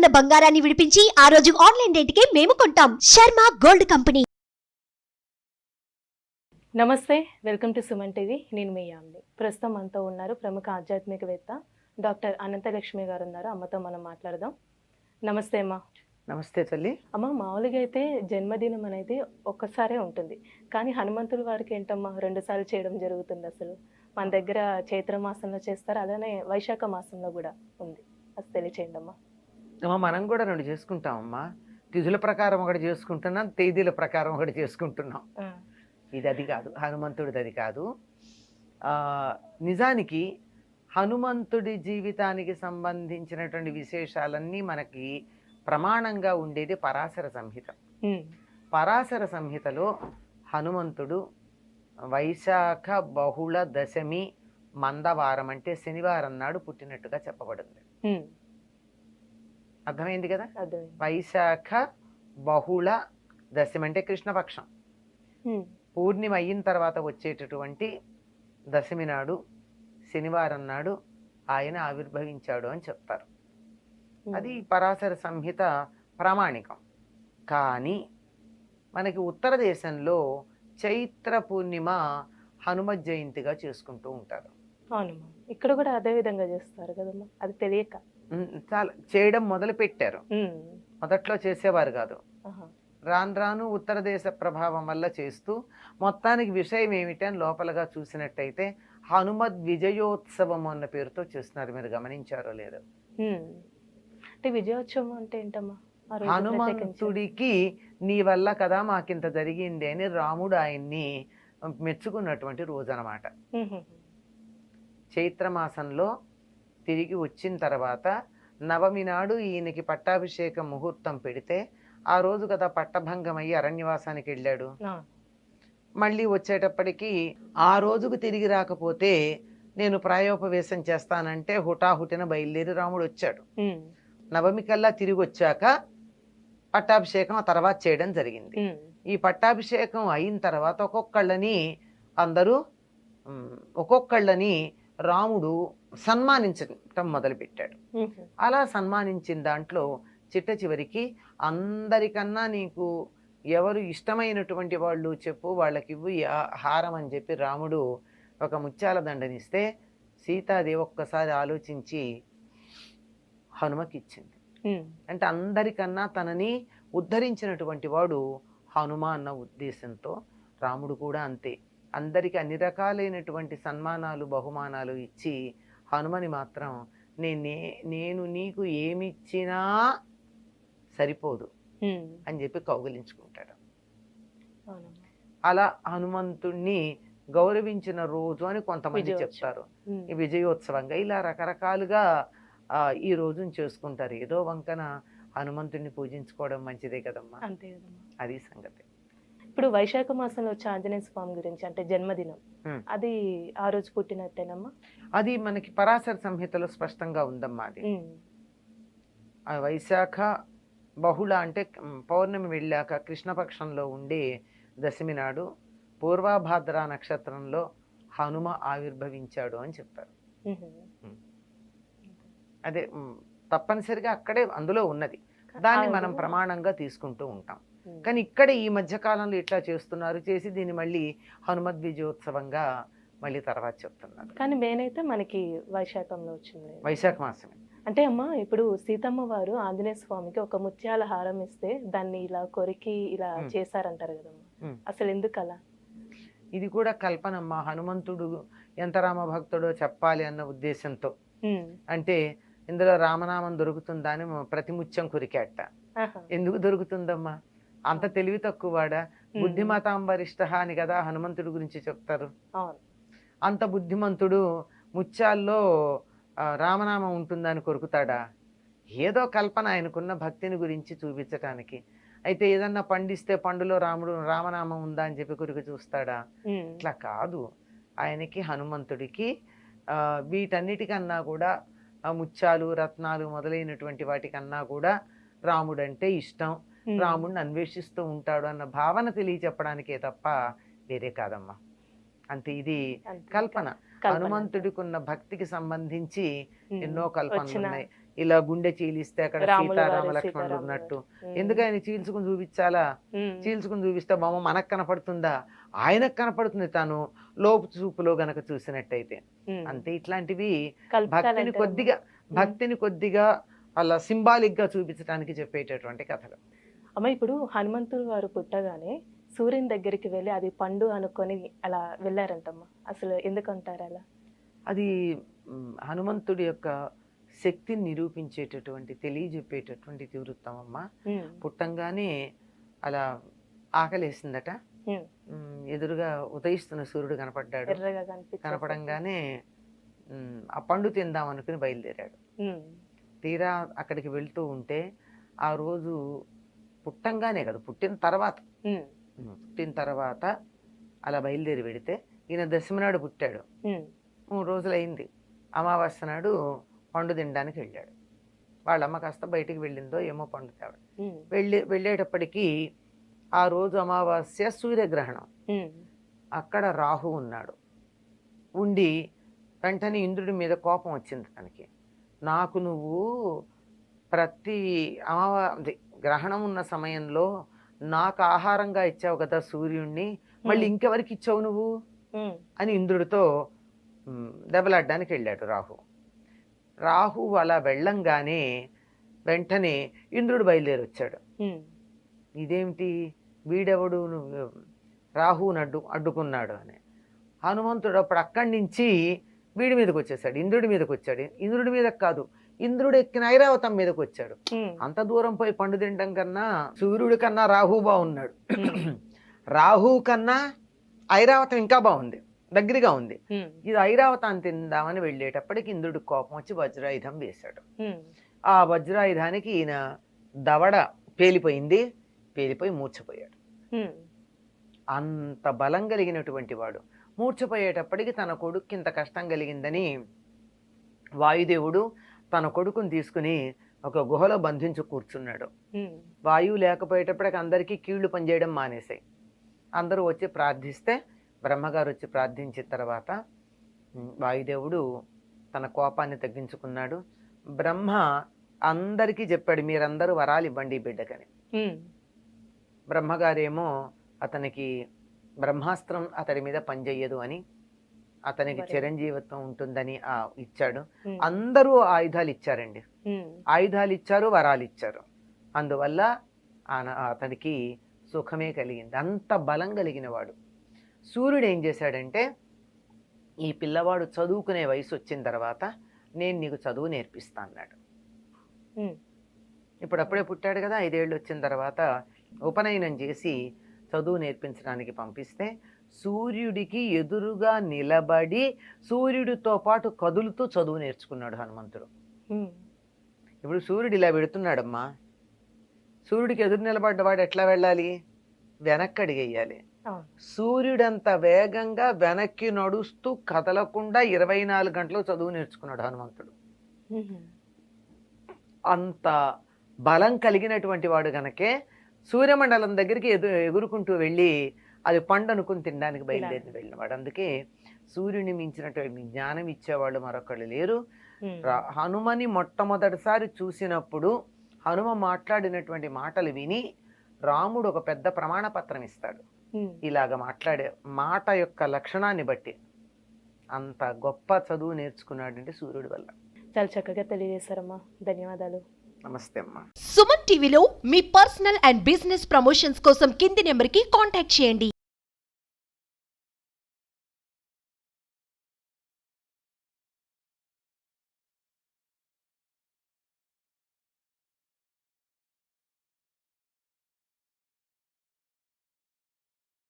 ఉన్న బంగారాన్ని విడిపించి ఆ రోజు ఆన్లైన్ రేటుకే మేము కొంటాం. Sharma gold company. నమస్తే, వెల్కమ్ టు సుమన్ టీవీ. నేను మీ యామ్ని. ప్రస్తుతం మనతో ఉన్నారు ప్రముఖ ఆధ్యాత్మికవేత్త డాక్టర్ అనంతలక్ష్మి గారు ఉన్నారు. అమ్మతో మనం మాట్లాడదాం. నమస్తే అమ్మ. నమస్తే తల్లి. అమ్మ, మామూలుగా అయితే జన్మదినం అనేది ఒక్కసారే ఉంటుంది, కానీ హనుమంతుడి వారికి ఏంటమ్మా 2 సార్లు చేయడం జరుగుతుంది. అసలు మన దగ్గర చైత్ర మాసంలో చేస్తారు, అలానే వైశాఖ మాసంలో కూడా ఉంది. అది తెలియచేయండి అమ్మా. మనం కూడా 2 చేసుకుంటామమ్మా. తిథుల ప్రకారం ఒకటి చేసుకుంటున్నాం, తేదీల ప్రకారం ఒకటి చేసుకుంటున్నాం. ఇది అది కాదు, హనుమంతుడిది అది కాదు. నిజానికి హనుమంతుడి జీవితానికి సంబంధించినటువంటి విశేషాలన్నీ మనకి ప్రమాణంగా ఉండేది పరాశర సంహిత. పరాశర సంహితలో హనుమంతుడు వైశాఖ బహుళ దశమి మందవారం అంటే శనివారం నాడు పుట్టినట్టుగా చెప్పబడింది. అర్థమైంది కదా? వైశాఖ బహుళ దశమి అంటే కృష్ణపక్షం. పూర్ణిమ అయిన తర్వాత వచ్చేటటువంటి దశమి నాడు శనివారం నాడు ఆయన ఆవిర్భవించాడు అని చెప్తారు. అది పరాశర సంహిత ప్రామాణికం. కానీ మనకి ఉత్తర దేశంలో చైత్ర పూర్ణిమ హనుమత్ జయంతిగా చేసుకుంటూ ఉంటారు. అవునమ్మా, ఇక్కడ కూడా అదే విధంగా చేస్తారు కదమ్మా. అది తెలియక చాలా చేయడం మొదలు పెట్టారు. మొదట్లో చేసేవారు కాదు. రాను రాను ఉత్తర దేశ ప్రభావం వల్ల చేస్తూ మొత్తానికి విషయం ఏమిటి అని లోపలగా చూసినట్టయితే హనుమద్ విజయోత్సవం అన్న పేరుతో చేస్తున్నారు. మీరు గమనించారో లేదో? అంటే విజయోత్సవం అంటే ఏంటమ్మా? హనుమంతుడికి నీ వల్ల కదా మాకింత జరిగింది అని రాముడు ఆయన్ని మెచ్చుకున్నటువంటి రోజు అన్నమాట. చైత్రమాసంలో తిరిగి వచ్చిన తర్వాత నవమి నాడు ఈయనకి పట్టాభిషేకం ముహూర్తం పెడితే ఆ రోజు కదా పట్టభంగం అయ్యి అరణ్యవాసానికి వెళ్ళాడు. మళ్ళీ వచ్చేటప్పటికి ఆ రోజుకు తిరిగి రాకపోతే నేను ప్రాయోపవేశం చేస్తానంటే హుటాహుటిన బయలుదేరి రాముడు వచ్చాడు. నవమి కల్లా తిరిగి వచ్చాక పట్టాభిషేకం ఆ తర్వాత చేయడం జరిగింది. ఈ పట్టాభిషేకం అయిన తర్వాత ఒక్కొక్కళ్ళని రాముడు సన్మానించటం మొదలుపెట్టాడు. అలా సన్మానించిన దాంట్లో చిట్ట చివరికి అందరికన్నా నీకు ఎవరు ఇష్టమైనటువంటి వాళ్ళు చెప్పు, వాళ్ళకి ఇవ్వు హారం అని చెప్పి రాముడు ఒక ముత్యాల దండనిస్తే సీతాదేవి ఒక్కసారి ఆలోచించి హనుమకి ఇచ్చింది. అంటే అందరికన్నా తనని ఉద్ధరించినటువంటి వాడు హనుమ అన్న ఉద్దేశంతో రాముడు కూడా అంతే అందరికి అన్ని రకాలైనటువంటి సన్మానాలు బహుమానాలు ఇచ్చి హనుమని మాత్రం నేను నీకు ఏమిచ్చినా సరిపోదు అని చెప్పి కౌగిలించుకుంటాడు. అలా హనుమంతుణ్ణి గౌరవించిన రోజు అని కొంతమంది చెప్తారు. ఈ విజయోత్సవంగా ఇలా రకరకాలుగా ఈ రోజును చేసుకుంటారు. ఏదో వంకన హనుమంతుణ్ణి పూజించుకోవడం మంచిదే కదమ్మా. అంతే కదమ్మా. అది సంగతి. ఇప్పుడు వైశాఖ మాసంలో వచ్చే ఆంజనేయ స్వామి గురించి అంటే జన్మదినం, అది ఆ రోజు పుట్టినట్టేనమ్మా? అది మనకి పరాశర సంహితలో స్పష్టంగా ఉందమ్మా. అది వైశాఖ బహుళ అంటే పౌర్ణమి వెళ్ళాక కృష్ణపక్షంలో ఉండే దశమి నాడు పూర్వభాద్ర నక్షత్రంలో హనుమ ఆవిర్భవించాడు అని చెప్పారు. అదే తప్పనిసరిగా అక్కడే అందులో ఉన్నది, దాన్ని మనం ప్రమాణంగా తీసుకుంటూ ఉంటాం. కానీ ఇక్కడ ఈ మధ్య కాలంలో ఇట్లా చేస్తున్నారు, చేసి దీన్ని మళ్ళీ హనుమద్ విజయోత్సవంగా మళ్ళీ తర్వాత చెప్తున్నారు. కానీ మెయిన్ అయితే మనకి వైశాఖంలో వచ్చింది, వైశాఖ మాసమే. అంటే అమ్మ, ఇప్పుడు సీతమ్మ వారు ఆంజనేయ స్వామికి ఒక ముత్యాల హారం ఇస్తే దాన్ని ఇలా కొరికి ఇలా చేశారంటారు కదమ్మా, అసలు ఎందుకు అలా? ఇది కూడా కల్పనమ్మా. హనుమంతుడు ఎంత రామభక్తుడో చెప్పాలి అన్న ఉద్దేశంతో. అంటే ఇందులో రామనామం దొరుకుతుందా అని ప్రతి ముత్యం కొరికేట. ఎందుకు దొరుకుతుందమ్మా? అంత తెలివి తక్కువవాడా? బుద్ధిమతాం వరిష్ఠ అని కదా హనుమంతుడి గురించి చెప్తారు. అంత బుద్ధిమంతుడు ముత్యాల్లో రామనామం ఉంటుందని కొరుకుతాడా? ఏదో కల్పన, ఆయనకున్న భక్తిని గురించి చూపించటానికి. అయితే ఏదన్నా పండిస్తే పండులో రామనామం ఉందా అని చెప్పి కొరికి చూస్తాడా? ఇట్లా కాదు. ఆయనకి హనుమంతుడికి వీటన్నిటికన్నా కూడా ముత్యాలు రత్నాలు మొదలైనటువంటి వాటికన్నా కూడా రాముడంటే ఇష్టం, రాముడిని అన్వేషిస్తూ ఉంటాడు అన్న భావన తెలియచెప్పడానికే తప్ప వేరే కాదమ్మా. అంతే, ఇది కల్పన. హనుమంతుడికి ఉన్న భక్తికి సంబంధించి ఎన్నో కల్పనలు ఉన్నాయి. ఇలా గుండె చీలిస్తే అక్కడ రాముల వారు, సీతారామ లక్ష్మణులు సీతారాములు. ఉన్నట్టు. ఉమ్. ఎందుకు ఆయన చీల్చుకుని చూపించాలా? ఉమ్. చీల్చుకుని చూపిస్తే బొమ్మ మనకు కనపడుతుందా? ఆయనకు కనపడుతుంది తాను లోపు చూపులో గనక చూసినట్టయితే. ఉమ్. అంతే. ఇట్లాంటివి కల్పితాలంటారమ్మా. భక్తిని కొద్దిగా అలా సింబాలిక్ గా చూపించడానికి చెప్పేటటువంటి కథలు. అమ్మ ఇప్పుడు హనుమంతుడు వారు పుట్టగానే సూర్యుని దగ్గరికి వెళ్ళి అది పండు అనుకొని అలా వెళ్ళారంటమ్మా. అసలు ఎందుకంటారు అలా? అది హనుమంతుడి యొక్క శక్తిని నిరూపించేటటువంటి తెలియజెప్పేటటువంటి ఇతివృత్తం అమ్మ. ఉమ్. పుట్టంగానే అలా ఆకలేసిందట. ఉమ్. ఎదురుగా ఉదయిస్తున్న సూర్యుడు కనపడ్డాడు. ఎర్రగా కనిపించారు. కనపడంగానే ఆ పండు తిందాం అనుకుని బయలుదేరాడు. ఉమ్. తీరా అక్కడికి వెళ్తూ ఉంటే ఆ రోజు పుట్టంగానే కదా, పుట్టిన తర్వాత ఉమ్. పుట్టిన తర్వాత అలా బయలుదేరి వెడితే ఈయన దశమి నాడు పుట్టాడు. ఉమ్. 3 రోజులైంది. అమావాస్య నాడు పండు తినడానికి వెళ్ళాడు. వాళ్ళమ్మ కాస్త బయటికి వెళ్ళిందో ఏమో పండు తేవడం. ఉమ్. వెళ్ళేటప్పటికీ ఆ రోజు అమావాస్య సూర్యగ్రహణం. ఉమ్. అక్కడ రాహు ఉన్నాడు. ఉండి వెంటనే ఇంద్రుడి మీద కోపం వచ్చింది తనకి. నాకు నువ్వు ప్రతి గ్రహణం ఉన్న సమయంలో నాకు ఆహారంగా ఇచ్చావు కదా సూర్యుడిని, మళ్ళీ ఇంకెవరికి ఇచ్చావు నువ్వు ఉమ్. అని ఇంద్రుడితో దెబ్బలాడడానికి వెళ్ళాడు రాహు. రాహు అలా వెళ్ళంగానే వెంటనే ఇంద్రుడు బయలుదేరి వచ్చాడు. ఉమ్. ఇదేమిటి వీడెవడు నువ్వు రాహుని అడ్డుకున్నాడు అని. హనుమంతుడు అప్పుడు అక్కడి నుంచి వీడి మీదకి వచ్చేసాడు, ఇంద్రుడి మీదకి వచ్చాడు. ఇంద్రుడి మీదకి కాదు, ఇంద్రుడు ఎక్కిన ఐరావతం మీదకి వచ్చాడు. ఉమ్. అంత దూరం పోయి పండు తినడం కన్నా సూర్యుడి కన్నా రాహు బాగున్నాడు. రాహు కన్నా ఐరావతం ఇంకా బాగుంది, దగ్గరగా ఉంది. ఉమ్. ఇది ఐరావతాన్ని తిందామని వెళ్ళేటప్పటికి ఇంద్రుడికి కోపం వచ్చి వజ్రాయుధం వేశాడు. ఉమ్. ఆ వజ్రాయుధానికి ఈయన దవడ పేలిపోయి మూర్ఛపోయాడు. ఉమ్. అంత బలం కలిగినటువంటి వాడు మూర్ఛపోయేటప్పటికి తన కొడుక్కి ఇంత కష్టం కలిగిందని వాయుదేవుడు తన కొడుకుని తీసుకుని ఒక గుహలో బంధించి కూర్చున్నాడు. ఉమ్. వాయువు లేకపోయేటప్పటికి అందరికీ కీళ్లు పనిచేయడం మానేశాయి. అందరూ వచ్చి ప్రార్థిస్తే బ్రహ్మగారు వచ్చి ప్రార్థించిన తర్వాత వాయుదేవుడు తన కోపాన్ని తగ్గించుకున్నాడు. బ్రహ్మ అందరికీ చెప్పాడు, మీరందరూ వరాలు ఇవ్వండి ఈ బిడ్డకని. ఉమ్. బ్రహ్మగారేమో అతనికి బ్రహ్మాస్త్రం అతడి మీద పనిచేయదు అని, అతనికి చిరంజీవిత్వం ఉంటుందని ఇచ్చాడు. ఉమ్. అందరూ ఆయుధాలు ఇచ్చారండి. ఉమ్. ఆయుధాలు ఇచ్చారు, వరాలు ఇచ్చారు. అందువల్ల అతనికి సుఖమే కలిగింది. అంత బలం కలిగిన వాడు. సూర్యుడు ఏం చేశాడంటే, ఈ పిల్లవాడు చదువుకునే వయసు వచ్చిన తర్వాత నేను నీకు చదువు నేర్పిస్తా అన్నాడు. ఉమ్. ఇప్పుడప్పుడే పుట్టాడు కదా, 5 ఏళ్ళు వచ్చిన తర్వాత ఉపనయనం చేసి చదువు నేర్పించడానికి పంపిస్తే సూర్యుడికి ఎదురుగా నిలబడి సూర్యుడితో పాటు కదులుతూ చదువు నేర్చుకున్నాడు హనుమంతుడు. ఉమ్. ఇప్పుడు సూర్యుడు ఇలా పెడుతున్నాడమ్మా, సూర్యుడికి ఎదురు నిలబడ్డవాడు ఎట్లా వెళ్ళాలి? వెనక్కి అడిగేయాలి. అవును. సూర్యుడంత వేగంగా వెనక్కి నడుస్తూ కదలకుండా 24 గంటలు చదువు నేర్చుకున్నాడు హనుమంతుడు. ఉమ్. అంత బలం కలిగినటువంటి వాడు గనకే సూర్యమండలం దగ్గరికి ఎగురుకుంటూ వెళ్ళి అది పండు అనుకుని తినడానికి బయలుదేరి వెళ్ళినవాడు. అందుకే సూర్యుని మించినటువంటి జ్ఞానం ఇచ్చేవాళ్ళు మరొకళ్ళు లేరు. ఉమ్. హనుమని మొట్టమొదటిసారి చూసినప్పుడు హనుమ మాట్లాడినటువంటి మాటలు విని రాముడు ఒక పెద్ద ప్రమాణ పత్రం ఇస్తాడు. ఉమ్. ఇలాగ మాట్లాడే మాట యొక్క లక్షణాన్ని బట్టి అంత గొప్ప చదువు నేర్చుకున్నాడంటే సూర్యుడి వల్ల. చాలా చక్కగా తెలియజేశారమ్మా, ధన్యవాదాలు. నమస్తే అమ్మా. సుమన్ టీవీలో మీ పర్సనల్ అండ్ బిజినెస్ ప్రమోషన్స్ కోసం కింది నెంబర్కి కాంటాక్ట్ చేయండి.